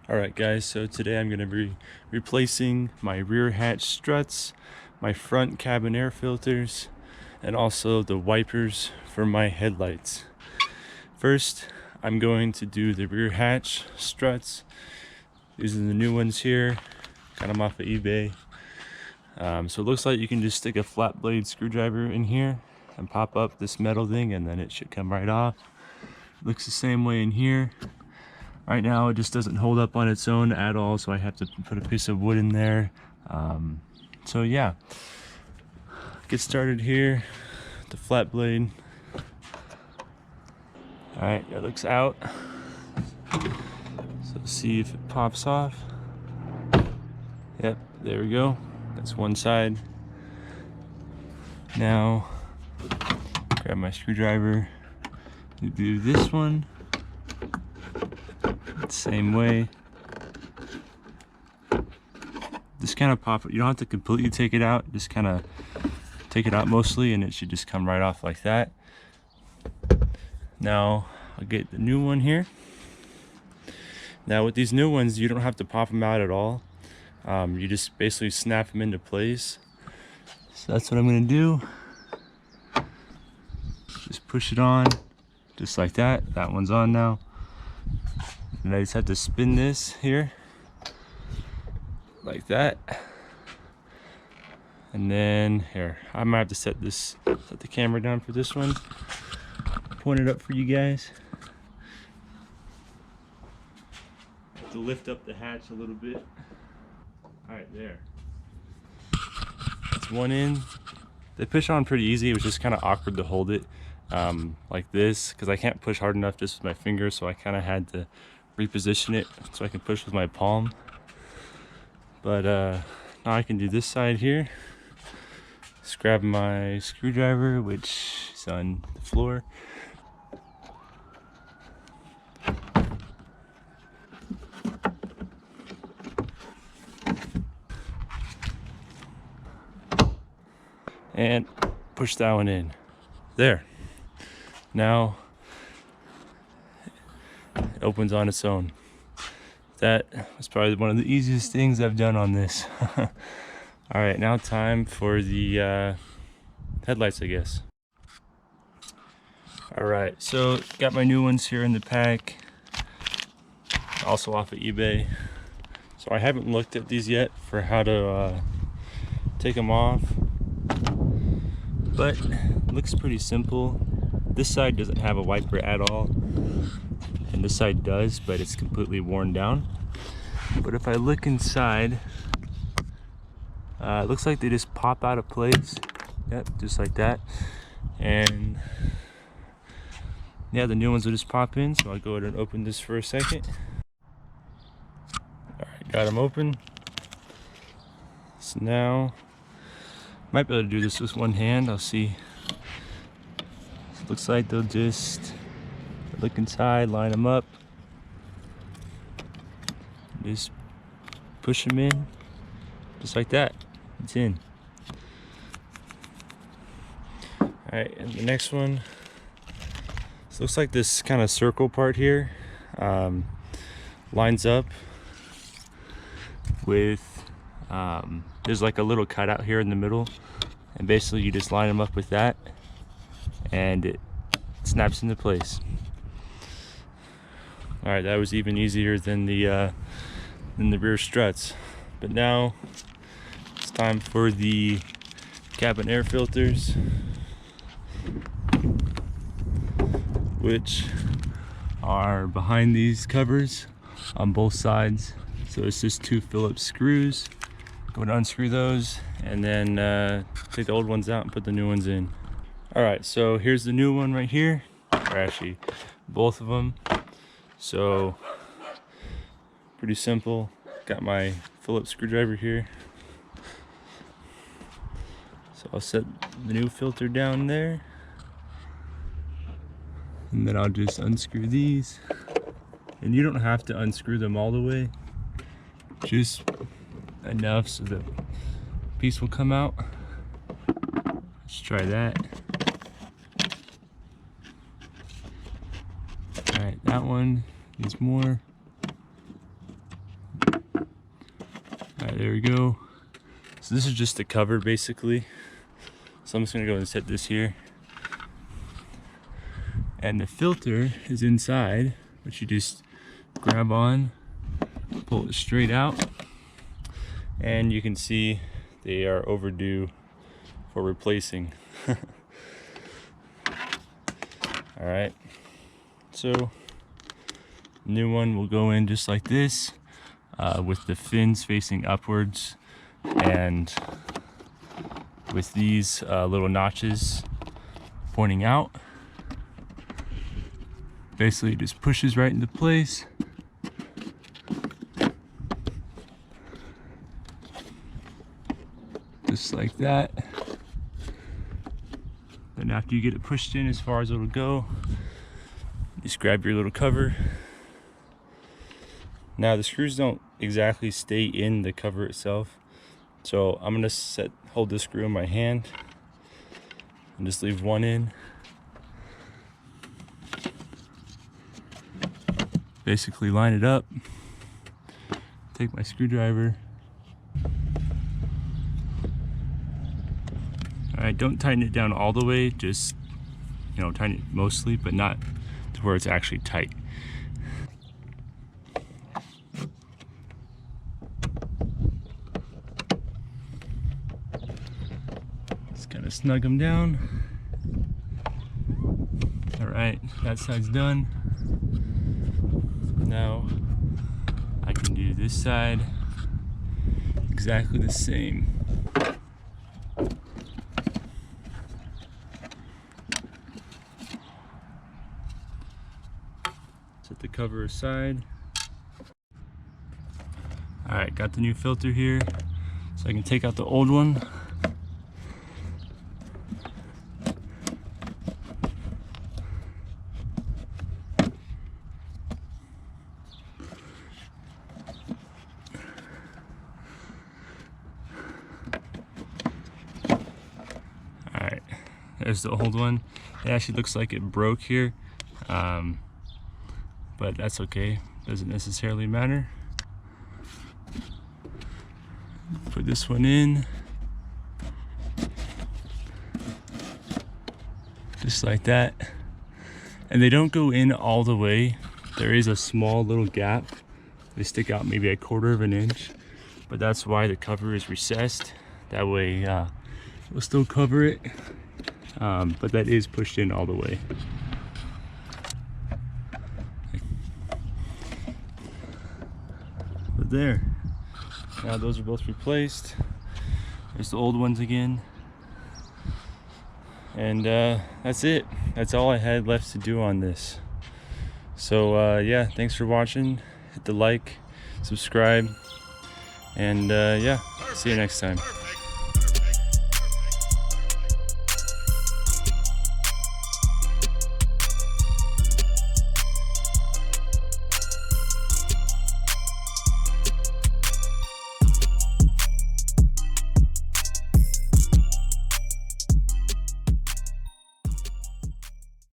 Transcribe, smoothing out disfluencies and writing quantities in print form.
Alright guys, so today I'm going to be replacing my rear hatch struts, my front cabin air filters, and also the wipers for my headlights. First, I'm going to do the rear hatch struts using the new ones here. Got them off of eBay. So it looks like you can just stick a flat blade screwdriver in here and pop up this metal thing and then it should come right off. Looks the same way in here. Right now it just doesn't hold up on its own at all, so I have to put a piece of wood in there. So yeah, get started here, the flat blade. Alright, it looks out. So see if it pops off. Yep, there we go. That's one side. Now, grab my screwdriver, do this one. Same way. Just kind of pop it. You don't have to completely take it out. Just kind of take it out mostly and it should just come right off like that. Now I'll get the new one here. Now with these new ones, you don't have to pop them out at all. You just basically snap them into place. So that's what I'm going to do. Just push it on just like that. That one's on now. And I just have to spin this here like that. And then here, I might have to set the camera down for this one. Point it up for you guys. Have to lift up the hatch a little bit. Alright, there. That's one in. They push on pretty easy. It was just kind of awkward to hold it like this because I can't push hard enough just with my finger, so I kind of had to reposition it so I can push with my palm. But now I can do this side here. Just grab my screwdriver, which is on the floor. And push that one in. There. Now it opens on its own. That was probably one of the easiest things I've done on this. Alright, now time for the headlights, I guess. Alright, so got my new ones here in the pack. Also off of eBay. So I haven't looked at these yet for how to take them off. But it looks pretty simple. This side doesn't have a wiper at all. And this side does, but it's completely worn down. But if I look inside, it looks like they just pop out of place. Yep, just like that. And yeah, the new ones will just pop in. So I'll go ahead and open this for a second. Alright, got them open. So now, might be able to do this with one hand. I'll see. So looks like they'll just look inside, line them up, just push them in, just like that. It's in. Alright, and the next one, so looks like this kind of circle part here lines up with, there's like a little cutout here in the middle, and basically you just line them up with that, and it snaps into place. Alright, that was even easier than the rear struts. But now it's time for the cabin air filters, which are behind these covers on both sides. So it's just two Phillips screws. Go to unscrew those and then take the old ones out and put the new ones in. Alright, so here's the new one right here, or actually both of them. So pretty simple. Got my Phillips screwdriver here. So I'll set the new filter down there. And then I'll just unscrew these. And you don't have to unscrew them all the way. Just enough so the piece will come out. Let's try that. Alright, that one needs more. Alright, there we go. So this is just the cover basically. So I'm just gonna go and set this here. And the filter is inside, which you just grab on, pull it straight out, and you can see they are overdue for replacing. Alright, so new one will go in just like this, with the fins facing upwards and with these little notches pointing out. Basically it just pushes right into place. Just like that. Then after you get it pushed in as far as it'll go, just grab your little cover. Now the screws don't exactly stay in the cover itself, so I'm gonna hold this screw in my hand and just leave one in. Basically line it up, take my screwdriver. Alright, don't tighten it down all the way, just, you know, tighten it mostly, but not to where it's actually tight. Just kind of snug them down. Alright, that side's done. Now I can do this side exactly the same. Set the cover aside. Alright, got the new filter here, so I can take out the old one. Alright, there's the old one. It actually looks like it broke here. But that's okay, doesn't necessarily matter. Put this one in, just like that. And they don't go in all the way. There is a small little gap. They stick out maybe 1/4 of an inch, but that's why the cover is recessed. That way it will still cover it, but that is pushed in all the way. But there, now those are both replaced. There's the old ones again, and that's it. That's all I had left to do on this. So yeah, thanks for watching. Hit the like, subscribe, and yeah, see you next time.